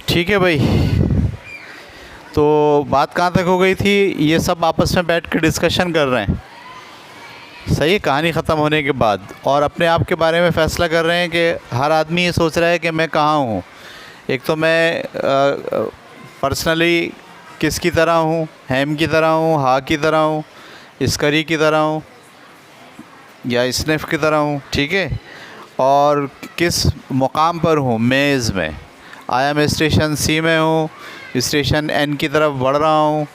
ठीक है भाई, तो बात कहाँ तक हो गई थी? ये सब आपस में बैठ के डिस्कशन कर रहे हैं, सही है, कहानी ख़त्म होने के बाद, और अपने आप के बारे में फ़ैसला कर रहे हैं कि हर आदमी ये सोच रहा है कि मैं कहाँ हूँ। एक तो मैं पर्सनली किसकी तरह हूँ, हैम की तरह हूँ, हा की तरह हूँ, स्करी की तरह हूँ, या स्निफ की तरह हूँ, ठीक है, और किस मुकाम पर हूँ मेज़ में। आई एम स्टेशन सी में हूँ, स्टेशन एन की तरफ बढ़ रहा हूँ,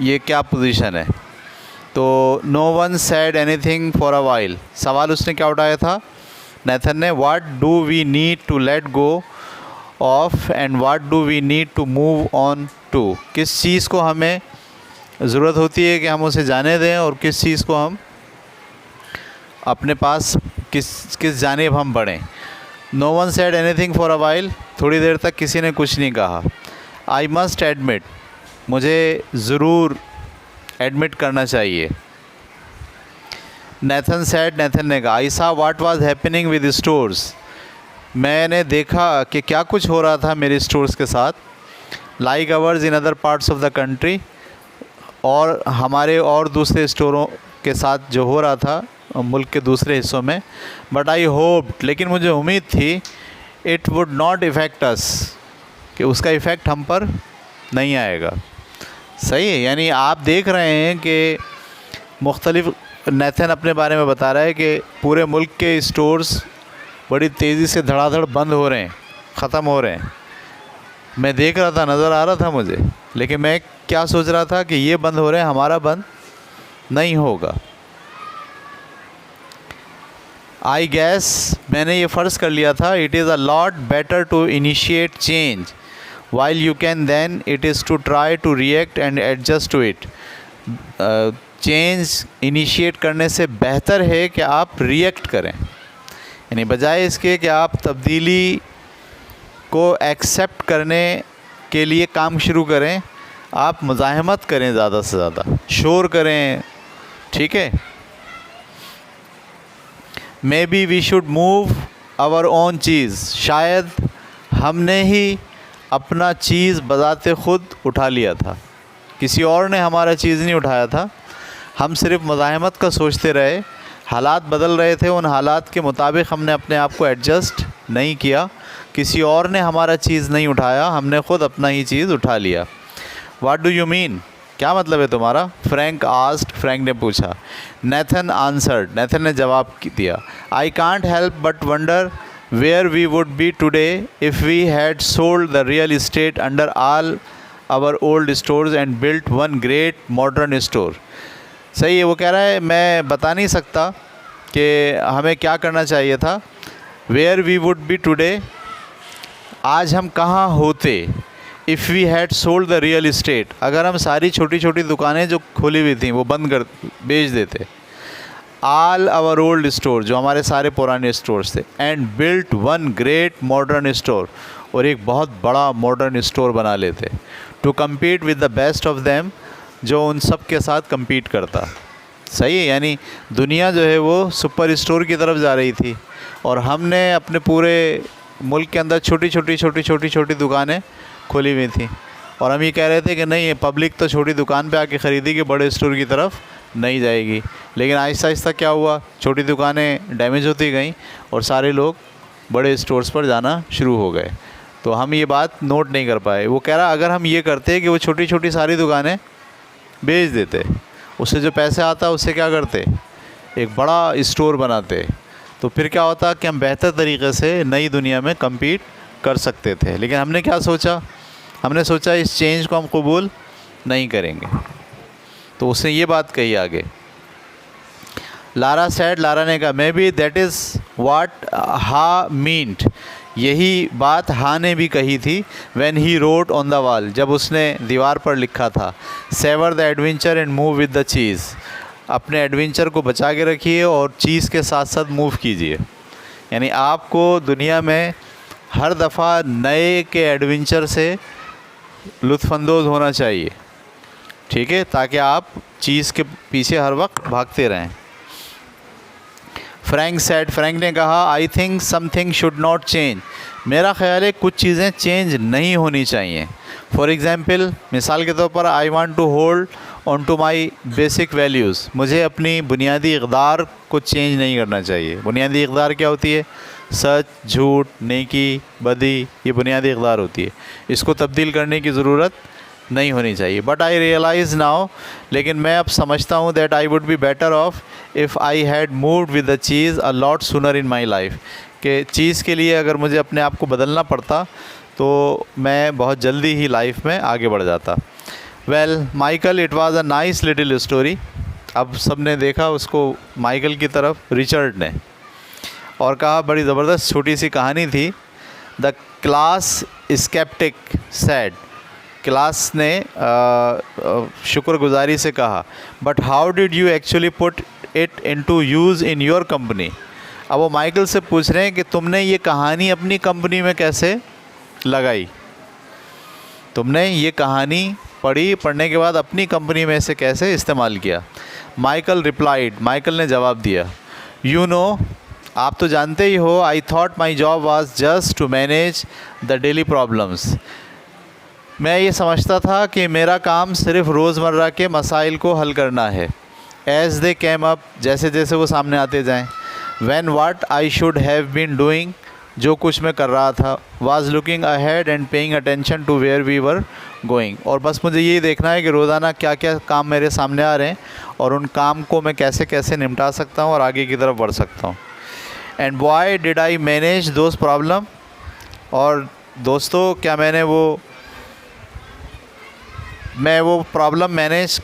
ये क्या पोजीशन है। तो no one said anything for a while. सवाल उसने क्या उठाया था, नेथन ने, what do we need to let go of and what do we need to move on to. किस चीज़ को हमें ज़रूरत होती है कि हम उसे जाने दें, और किस चीज़ को हम अपने पास किस जानिब हम बढ़ें। No one said anything for a while, थोड़ी देर तक किसी ने कुछ नहीं कहा। आई मस्ट एडमिट, मुझे ज़रूर एडमिट करना चाहिए। नेथन सेड, नेथन ने कहा, आई सा what was happening with stores, मैंने देखा कि क्या कुछ हो रहा था मेरे स्टोर्स के साथ, like ours in other parts of the country, और हमारे और दूसरे स्टोरों के साथ जो हो रहा था मुल्क के दूसरे हिस्सों में। बट आई होप, लेकिन मुझे उम्मीद थी, इट वुड नॉट इफ़ेक्ट अस, कि उसका इफ़ेक्ट हम पर नहीं आएगा। सही है, यानी आप देख रहे हैं कि मुख्तलिफ, नेथन अपने बारे में बता रहा है कि पूरे मुल्क के स्टोर्स बड़ी तेज़ी से धड़ाधड़ बंद हो रहे हैं, ख़त्म हो रहे हैं। मैं देख रहा था, नज़र आ रहा था मुझे, लेकिन मैं क्या सोच रहा था कि ये बंद हो रहे हैं, हमारा बंद नहीं होगा। आई गैस, मैंने ये फ़र्ज़ कर लिया था, it is a lot better to initiate change while you can than it is to try to react and adjust to it. Change initiate करने से बेहतर है कि आप रिएक्ट करें, यानी बजाय इसके कि आप तब्दीली को एक्सेप्ट करने के लिए काम शुरू करें, आप मुज़ाहमत करें, ज़्यादा से ज़्यादा शोर करें, ठीक है। Maybe we should move our own cheese, शायद हमने ही अपना चीज़ बज़ाते ख़ुद उठा लिया था, किसी और ने हमारा चीज़ नहीं उठाया था। हम सिर्फ मुज़ाहमत का सोचते रहे, हालात बदल रहे थे, उन हालात के मुताबिक हमने अपने आप को एडजस्ट नहीं किया, किसी और ने हमारा चीज़ नहीं उठाया, हमने ख़ुद अपना ही चीज़ उठा लिया। व्हाट डू यू मीन, क्या मतलब है तुम्हारा? फ्रैंक आस्क्ड, फ्रैंक ने पूछा। नेथन आंसर्ड, नेथन ने जवाब दिया, I can't help but wonder where we would be today if we had sold the real estate under all our old stores and built one great modern store. सही है, वो कह रहा है मैं बता नहीं सकता कि हमें क्या करना चाहिए था। Where we would be today, आज हम कहाँ होते, if we had sold the real estate, अगर हम सारी छोटी छोटी दुकानें जो खोली हुई थी वो बंद कर बेच देते, ऑल आवर ओल्ड स्टोर, जो हमारे सारे पुराने स्टोर्स थे, and built one great modern store, और एक बहुत बड़ा मॉडर्न स्टोर बना लेते, to compete with the best of them, जो उन सब के साथ कम्पीट करता। सही है, यानी दुनिया जो है वो सुपर स्टोर की तरफ जा रही थी, और हमने अपने पूरे मुल्क के अंदर छोटी छोटी दुकानें खोली हुई थी, और हम ये कह रहे थे कि नहीं, ये पब्लिक तो छोटी दुकान पे आके ख़रीदी कि बड़े स्टोर की तरफ नहीं जाएगी। लेकिन आहिस्ता आहिस्ता क्या हुआ, छोटी दुकानें डैमेज होती गईं और सारे लोग बड़े स्टोर्स पर जाना शुरू हो गए। तो हम ये बात नोट नहीं कर पाए। वो कह रहा अगर हम ये करते कि वो छोटी छोटी सारी दुकानें बेच देते, उससे जो पैसे आता उससे क्या करते, एक बड़ा स्टोर बनाते, तो फिर क्या होता कि हम बेहतर तरीके से नई दुनिया में कम्पीट कर सकते थे। लेकिन हमने क्या सोचा, हमने सोचा इस चेंज को हम कबूल नहीं करेंगे। तो उसने ये बात कही आगे। लारा सेड, लारा ने कहा, maybe that is what Haw meant, यही बात हा ने भी कही थी, when he wrote on the wall, जब उसने दीवार पर लिखा था, savour the adventure and move with the cheese, अपने एडवेंचर को बचा के रखिए और चीज़ के साथ साथ मूव कीजिए। यानी आपको दुनिया में हर दफ़ा नए के एडवेंचर से लुत्फ़अंदोज़ होना चाहिए, ठीक है, ताकि आप चीज़ के पीछे हर वक्त भागते रहें। फ्रैंक सेड, फ्रैंक ने कहा, I think something should not change, मेरा ख्याल है कुछ चीज़ें चेंज नहीं होनी चाहिए। फॉर एग्ज़ाम्पल, मिसाल के तौर पर I want to hold on to my basic values. मुझे अपनी बुनियादी इक़दार को चेंज नहीं करना चाहिए। बुनियादी इक़दार क्या होती है? सच, झूठ, नेकी, बदी, ये बुनियादी इक़दार होती है। इसको तब्दील करने की ज़रूरत नहीं होनी चाहिए। बट आई रियलाइज़ नाउ, लेकिन मैं अब समझता हूँ that I would be better of if I had moved with the cheese a lot sooner in my life. कि चीज़ के लिए अगर मुझे अपने आप को बदलना पड़ता तो मैं बहुत जल्दी ही लाइफ में आगे बढ़ जाता। Well Michael, it was a nice little story. अब सब ने देखा उसको माइकल की तरफ, रिचर्ड ने, और कहा बड़ी ज़बरदस्त छोटी सी कहानी थी। The class skeptic said, class ने शुक्रगुजारी से कहा, but how did you actually put it into use in your company. अब वो माइकल से पूछ रहे हैं कि तुमने ये कहानी अपनी कंपनी में कैसे लगाई, तुमने ये कहानी पढ़ी, पढ़ने के बाद अपनी कंपनी में इसे कैसे इस्तेमाल किया। माइकल रिप्लाइड, माइकल ने जवाब दिया, यू नो, आप तो जानते ही हो, I thought my job was just to manage the daily problems. मैं ये समझता था कि मेरा काम सिर्फ रोज़मर्रा के मसाइल को हल करना है। एज़ दे केम अप, जैसे जैसे वो सामने आते जाएं। When what I should have been doing, जो कुछ मैं कर रहा था। Was looking ahead and paying attention to where we were going, और बस मुझे यही देखना है कि रोज़ाना क्या क्या काम मेरे सामने आ रहे हैं और उन काम को मैं कैसे कैसे निपटा सकता हूँ और आगे की तरफ बढ़ सकता हूँ। And boy did I manage those problem, और दोस्तों क्या मैं वो प्रॉब्लम मैनेज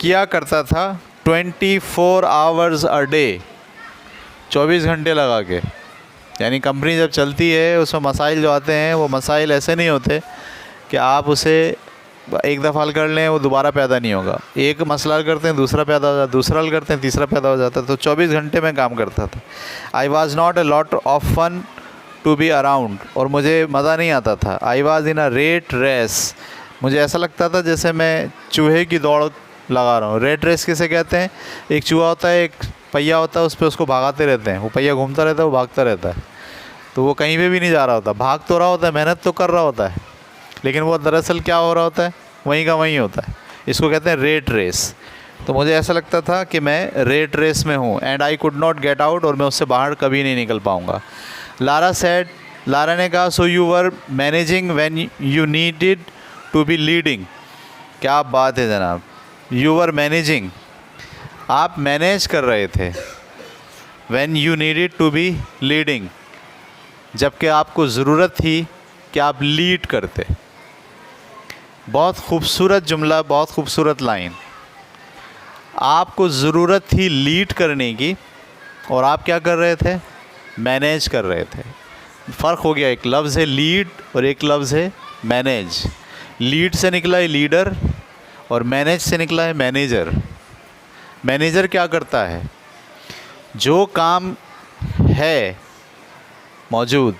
किया करता था 24 आवर्स अ डे, 24 घंटे लगा के। यानी कंपनी जब चलती है उसमें मसाइल जो आते हैं, वो मसाइल ऐसे नहीं होते कि आप उसे एक दफ़ा हल कर लें वो दोबारा पैदा नहीं होगा। एक मसला हल करते हैं, दूसरा पैदा हो जाता है, दूसरा हल करते हैं, तीसरा पैदा हो जाता है। तो 24 घंटे में काम करता था। I was not a lot of fun to be around, और मुझे मज़ा नहीं आता था। I was in a rat race, मुझे ऐसा लगता था जैसे मैं चूहे की दौड़ लगा रहा हूँ। रेट रेस किसे कहते हैं? एक चूहा होता है, एक पहिया होता है, उस पर उसको भगाते रहते हैं, वो पहिया घूमता रहता है, वो भागता रहता है। तो वो कहीं पे भी नहीं जा रहा होता, भाग तो रहा होता है, मेहनत तो कर रहा होता है, लेकिन वो दरअसल क्या हो रहा होता है, वहीं का वहीं होता है। इसको कहते हैं रेट रेस। तो मुझे ऐसा लगता था कि मैं रेट रेस में हूँ, and I could not get out, और मैं उससे बाहर कभी नहीं निकल पाऊँगा। लारा सेड, लारा ने कहा, so you were managing when you needed to be leading. क्या बात है जनाब, यू वर मैनेजिंग, आप मैनेज कर रहे थे, when you needed to be leading, जबकि आपको ज़रूरत थी कि आप लीड करते। बहुत खूबसूरत जुमला, बहुत खूबसूरत लाइन। आपको ज़रूरत थी लीड करने की, और आप क्या कर रहे थे? मैनेज कर रहे थे। फ़र्क हो गया, एक लफ्ज़ है लीड और एक लफ्ज़ है मैनेज। लीड से निकला है लीडर, और मैनेज से निकला है मैनेजर। मैनेजर क्या करता है? जो काम है मौजूद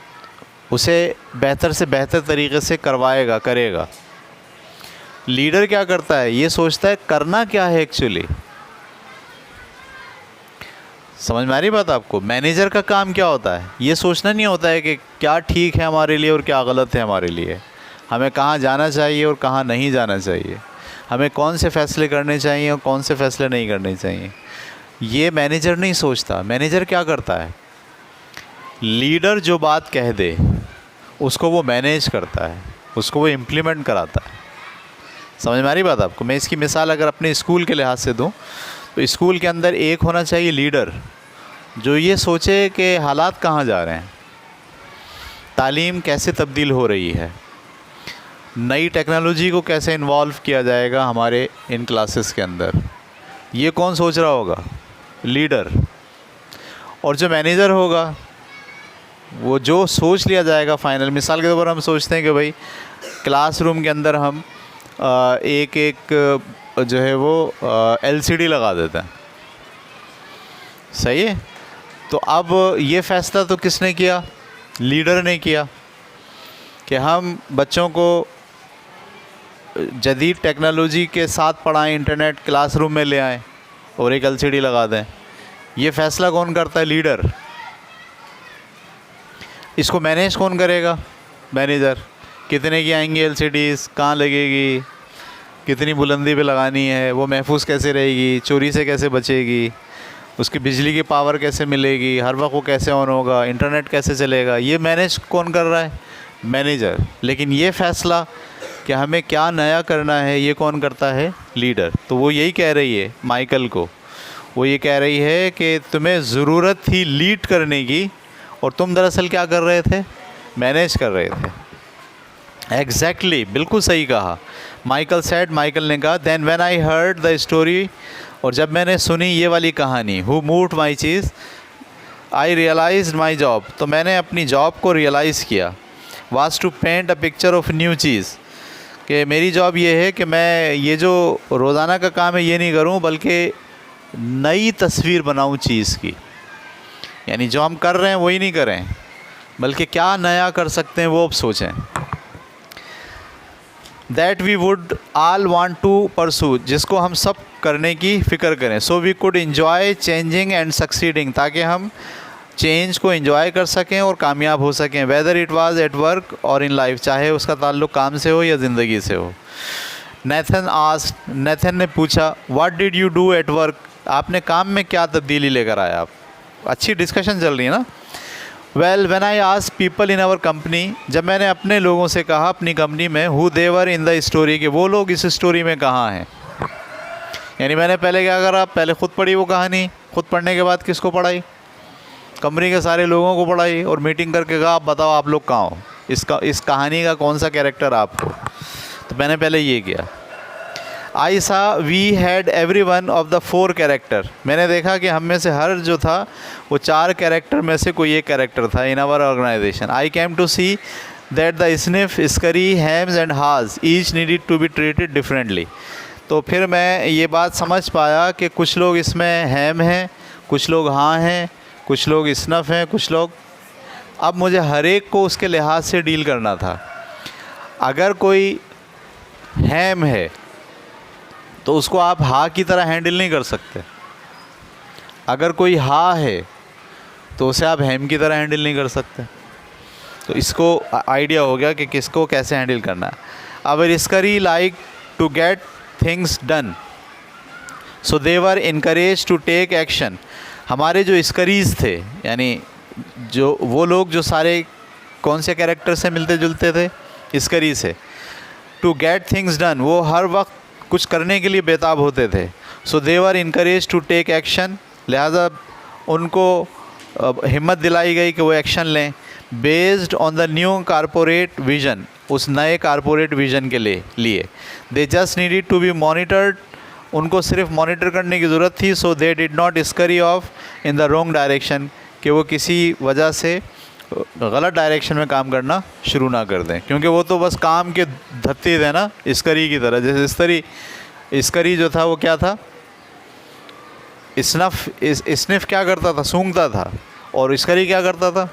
उसे बेहतर से बेहतर तरीके से करवाएगा, करेगा। लीडर क्या करता है? ये सोचता है करना क्या है एक्चुअली। समझ में आ रही बात आपको? मैनेजर का काम क्या होता है? ये सोचना नहीं होता है कि क्या ठीक है हमारे लिए और क्या गलत है हमारे लिए, हमें कहाँ जाना चाहिए और कहाँ नहीं जाना चाहिए, हमें कौन से फ़ैसले करने चाहिए और कौन से फ़ैसले नहीं करने चाहिए। ये मैनेजर नहीं सोचता। मैनेजर क्या करता है? लीडर जो बात कह दे उसको वो मैनेज करता है, उसको वो इम्प्लीमेंट कराता है। समझ में आ रही बात आपको? मैं इसकी मिसाल अगर अपने स्कूल के लिहाज से दूं, तो स्कूल के अंदर एक होना चाहिए लीडर, जो ये सोचे कि हालात कहाँ जा रहे हैं, तालीम कैसे तब्दील हो रही है, नई टेक्नोलॉजी को कैसे इन्वॉल्व किया जाएगा हमारे इन क्लासेस के अंदर। ये कौन सोच रहा होगा? लीडर। और जो मैनेजर होगा वो जो सोच लिया जाएगा फाइनल। मिसाल के तौर पर हम सोचते हैं कि भाई क्लासरूम के अंदर हम एक एक जो है वो LCD लगा देते हैं, सही है? तो अब ये फ़ैसला तो किसने किया? लीडर ने किया कि हम बच्चों को जदीद टेक्नोलॉजी के साथ पढ़ाएं, इंटरनेट क्लासरूम में ले आएं और एक LCD लगा दें। ये फ़ैसला कौन करता है? लीडर। इसको मैनेज कौन करेगा? मैनेजर। कितने की आएंगी एलसीडीज़, कहाँ लगेगी, कितनी बुलंदी पे लगानी है, वो महफूज कैसे रहेगी, चोरी से कैसे बचेगी, उसकी बिजली की पावर कैसे मिलेगी, हर वक्त वो कैसे ऑन होगा, इंटरनेट कैसे चलेगा, ये मैनेज कौन कर रहा है? मैनेजर। लेकिन ये फ़ैसला कि हमें क्या नया करना है ये कौन करता है? लीडर। तो वो यही कह रही है माइकल को, वो ये कह रही है कि तुम्हें ज़रूरत थी लीड करने की और तुम दरअसल क्या कर रहे थे? मैनेज कर रहे थे। एग्जैक्टली, बिल्कुल सही कहा। माइकल सेड, माइकल ने कहा, then when I heard the story, और जब मैंने सुनी ये वाली कहानी, who moved my cheese, I realised my job, तो मैंने अपनी जॉब को रियलाइज़ किया। Was to paint a picture of new cheese, कि मेरी जॉब ये है कि मैं ये जो रोज़ाना का काम है ये नहीं करूं, बल्कि नई तस्वीर बनाऊं चीज़ की। यानी जो हम कर रहे हैं वही नहीं करें, बल्कि क्या नया कर सकते हैं वो अब सोचें। That we would all want to pursue, जिसको हम सब करने की फ़िक्र करें। So we could enjoy changing and succeeding, ताकि हम चेंज को एंजॉय कर सकें और कामयाब हो सकें। Whether it was at work और इन लाइफ, चाहे उसका ताल्लुक़ काम से हो या ज़िंदगी से हो। नेथन ने पूछा, what did you do at work, आपने काम में क्या तब्दीली लेकर आया आप? अच्छी डिस्कशन चल रही है ना। Well, when I asked people in our company, जब मैंने अपने लोगों से कहा अपनी कंपनी में, who they were in the story, कि वो लोग इस स्टोरी में कहाँ हैं। यानी मैंने पहले क्या करा? पहले ख़ुद पढ़ी वो कहानी, ख़ुद पढ़ने के बाद किसको पढ़ाई? कंपनी के सारे लोगों को पढ़ाई और मीटिंग करके कहा, आप बताओ आप लोग कहाँ हो, इस कहानी का कौन सा कैरेक्टर आपको? तो मैंने पहले ये किया। I saw we had every one of the 4 character, मैंने देखा कि हम में से हर जो था वो 4 कैरेक्टर में से कोई एक कैरेक्टर था in our organisation. I came to see that the Sniff, Scurry, Hems and Haws each needed to be treated differently. तो फिर मैं ये बात समझ पाया कि कुछ लोग इसमें हैम हैं, कुछ लोग हाँ हैं, कुछ लोग स्नफ़ हैं, कुछ लोग। अब मुझे हर एक को उसके लिहाज से डील करना था। अगर कोई हैम है तो उसको आप हाँ की तरह हैंडल नहीं कर सकते। अगर कोई हाँ है तो उसे आप हैम की तरह हैंडल नहीं कर सकते। तो इसको आइडिया हो गया कि किसको कैसे हैंडल करना है। Our Scurry like to get things done, so they were encourage to take action. हमारे जो स्करीज़ थे, यानी जो वो लोग जो सारे कौन से कैरेक्टर से मिलते जुलते थे? स्करी से। टू गेट थिंग्स डन, वो हर वक्त कुछ करने के लिए बेताब होते थे। So they were encourage to take action, लिहाजा उनको हिम्मत दिलाई गई कि वो एक्शन लें। Based on the new corporate vision, उस नए कारपोरेट विज़न के लिए they just needed to be monitored, उनको सिर्फ मॉनिटर करने की ज़रूरत थी। So they did not scurry off in the wrong direction, कि वो किसी वजह से गलत डायरेक्शन में काम करना शुरू ना कर दें, क्योंकि वो तो बस काम के धत्ते थे ना, स्करी की तरह। जैसे स्करी जो था वो क्या था? स्निफ क्या करता था? सूंघता था। और स्करी क्या करता था?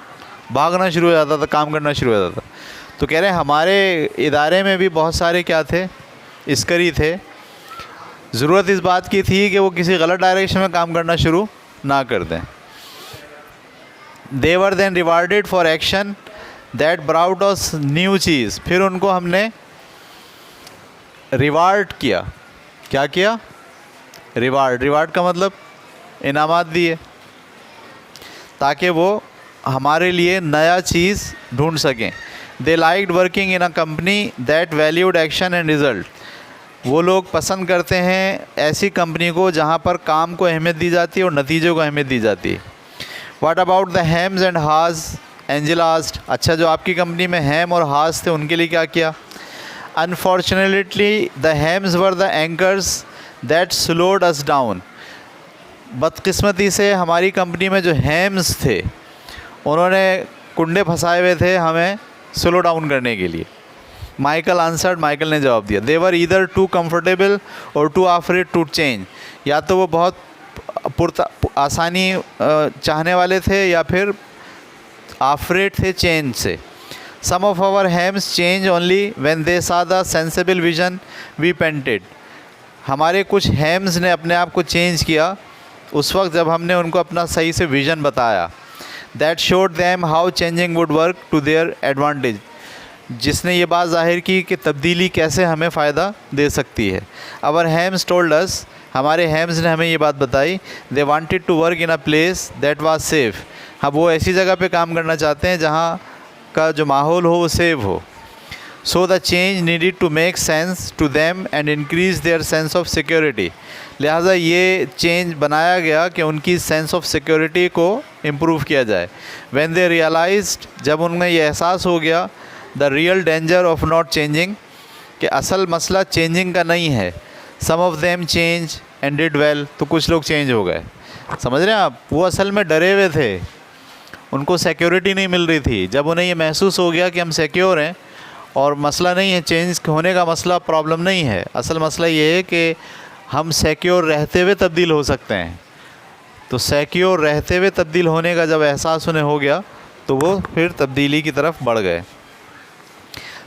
भागना शुरू हो जाता था, काम करना शुरू हो जाता था। तो कह रहे हैं हमारे इदारे में भी बहुत सारे क्या थे? स्करी थे। ज़रूरत इस बात की थी कि वो किसी गलत डायरेक्शन में काम करना शुरू ना कर दें। They were then rewarded for action that brought us new cheese, फिर उनको हमने रिवार्ड किया। क्या किया? रिवार्ड का मतलब इनामात दिए, ताकि वो हमारे लिए नया चीज़ ढूंढ सकें। They liked working in a company that valued action and result, वो लोग पसंद करते हैं ऐसी कंपनी को जहाँ पर काम को अहमियत दी जाती है और नतीजों को अहमियत दी जाती है। What about the hams and हाज, एंजेला आस्क्ड, अच्छा जो आपकी कंपनी में हैम और हाज थे उनके लिए क्या किया? Unfortunately the hams were the anchors that slowed us down, बदकिस्मती से हमारी कंपनी में जो हैम्स थे उन्होंने कुंडे फंसाए हुए थे हमें स्लो डाउन करने के लिए। माइकल आंसर्ड, माइकल ने जवाब दिया, दे वर ईदर टू कंफर्टेबल और टू अफ्रेड टू चेंज, या तो वो बहुत आसानी चाहने वाले थे या फिर अफ्रेड थे चेंज से। Some of our Hems change only when they saw the sensible vision we painted, हमारे कुछ हैम्स ने अपने आप को चेंज किया उस वक्त जब हमने उनको अपना सही से विज़न बताया। That showed them how changing would work to their advantage, जिसने ये बात जाहिर की कि तब्दीली कैसे हमें फ़ायदा दे सकती है। आवर हैम्स टोल्ड अस, हमारे हैम्स ने हमें ये बात बताई, they wanted to work in a place that was safe, हाँ वो ऐसी जगह पे काम करना चाहते हैं जहाँ का जो माहौल हो वो सेव हो। So the change needed to make sense to them and increase their sense of security, लिहाजा ये चेंज बनाया गया कि उनकी सेंस ऑफ सिक्योरिटी को इम्प्रूव किया जाए। व्हेन दे रियलाइज्ड, जब उनमें ये एहसास हो गया, the real danger of not changing, कि असल मसला चेंजिंग का नहीं है। Some of them change and did well, तो कुछ लोग चेंज हो गए। समझ रहे हैं आप, वो असल में डरे हुए थे, उनको सिक्योरिटी नहीं मिल रही थी। जब उन्हें ये महसूस हो गया कि हम सिक्योर हैं और मसला नहीं है चेंज होने का, मसला प्रॉब्लम नहीं है, असल मसला ये है कि हम सिक्योर रहते हुए तब्दील हो सकते हैं, तो सिक्योर रहते हुए तब्दील होने का जब एहसास उन्हें हो गया तो वो फिर तब्दीली की तरफ बढ़ गए।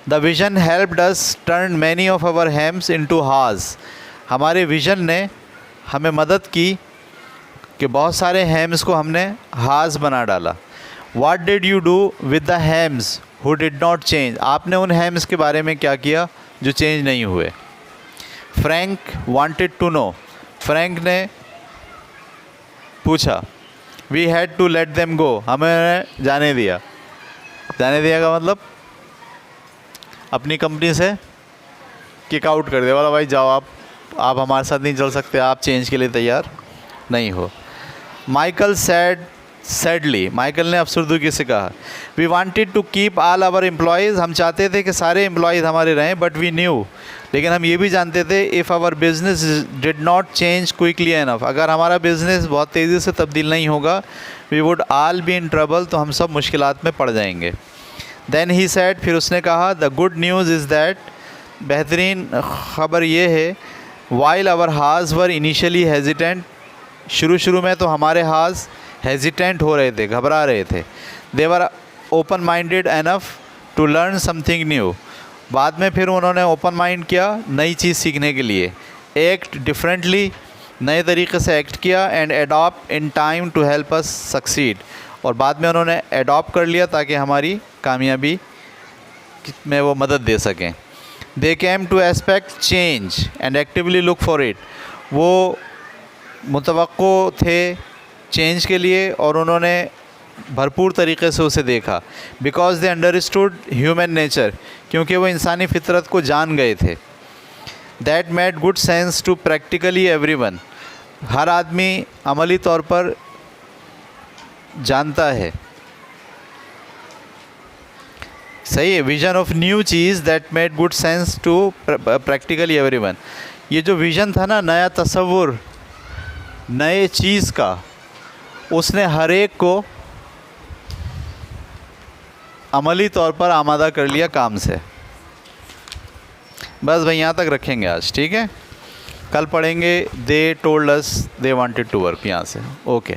The vision helped us turn many of our Hems into Haws, हमारे विज़न ने हमें मदद की कि बहुत सारे हैम्स को हमने हाज बना डाला। What did you do with the hams who did not change, आपने उन हैम्स के बारे में क्या किया जो चेंज नहीं हुए। Frank wanted to know, Frank ने पूछा, we had to let them go, हमें जाने दिया। जाने दिया का मतलब अपनी कंपनी से किक आउट कर दिया, बोला भाई जाओ आप हमारे साथ नहीं चल सकते, आप चेंज के लिए तैयार नहीं हो। माइकल सैडली, माइकल ने अफसरदगी से कहा, we wanted to keep all our employees, हम चाहते थे कि सारे एम्प्लॉयज़ हमारे रहें, बट वी न्यू, लेकिन हम ये भी जानते थे, if our business did not change quickly enough, अगर हमारा बिज़नेस बहुत तेज़ी से तब्दील नहीं होगा, we would all be in trouble, तो हम सब मुश्किलात में पड़ जाएंगे। देन ही सैड, फिर उसने कहा, the good news is that, बेहतरीन ख़बर ये है, वाइल आवर हाज वर इनिशियली हेजिटेंट, शुरू में तो हमारे हाज हेजिटेंट हो रहे थे, घबरा रहे थे। They were open minded enough to learn something new, बाद में फिर उन्होंने ओपन माइंड किया नई चीज़ सीखने के लिए। एक्ट डिफरेंटली, नए तरीके से एक्ट किया। And adapt in time to help us succeed, और बाद में उन्होंने एडॉप्ट कर लिया ताकि हमारी कामयाबी में वो मदद दे सकें। They came to expect change and actively look for it, वो मुतवक्को थे चेंज के लिए और उन्होंने भरपूर तरीके से उसे देखा। Because they understood human nature, क्योंकि वो इंसानी फितरत को जान गए थे। That made good sense to practically everyone, हर आदमी अमली तौर पर जानता है, सही है। Vision of new cheese that made good sense to practically everyone, ये जो विज़न था ना, नया तसव्वुर नए चीज़ का, उसने हर एक को अमली तौर पर आमादा कर लिया काम से। बस भाई यहाँ तक रखेंगे आज, ठीक है। कल पढ़ेंगे they told us they wanted to work, यहाँ से। ओके।